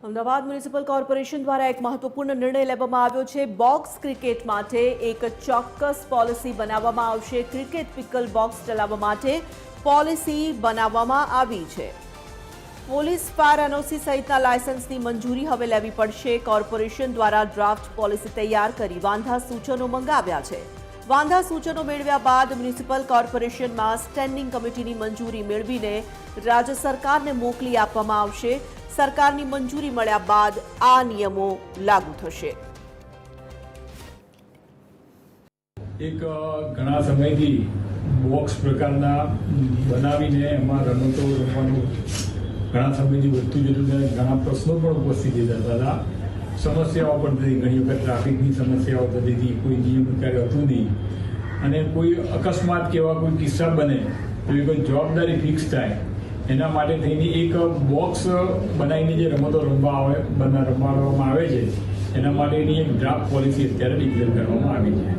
Ahmedabad municipal corporation દ્વારા એક મહત્વપૂર્ણ નિર્ણય લેવામાં આવ્યો છે। બોક્સ ક્રિકેટ માટે એક ચોક્કસ પોલિસી બનાવવામાં આવશે। ક્રિકેટ પિકલ બોક્સ ચલાવવા માટે પોલિસી બનાવવામાં આવી છે। પોલીસ ફાયર એનઓસી સહિતના લાયસન્સની મંજૂરી હવે લેવી પડશે। કોર્પોરેશન દ્વારા ડ્રાફ્ટ પોલિસી તૈયાર કરી વાંધા સૂચનો મંગાવ્યા છે। વાંધા સૂચનો મેળવ્યા બાદ મ્યુનિસિપલ કોર્પોરેશનમાં સ્ટેન્ડિંગ કમિટીની મંજૂરી મેળવીને રાજ્ય સરકારને મોકલી આપવામાં આવશે। સરકારની મંજૂરી મળ્યા બાદ આ નિયમો લાગુ થશે। એક ઘણા સમયથી બોક્સ પ્રકારના બનાવીને એમાં રમતો રમવાનું ઘણા સમયથી વધતું જતું અને ઘણા પ્રશ્નો પણ ઉપસ્થિત થતા હતા। સમસ્યાઓ પણ થતી, ઘણી વખત ટ્રાફિકની સમસ્યાઓ થતી હતી, કોઈ નિયમ કાર્ય હતું નહીં અને કોઈ અકસ્માત કે એવા કોઈ કિસ્સા બને તો એ કોઈ જવાબદારી ફિક્સ થાય એના માટે થઈને એક બોક્સ બનાવીને જે રમતો રમાડવામાં આવે છે એના માટેની એક ડ્રાફ્ટ પોલિસી અત્યારે ડિક્લેર કરવામાં આવી છે।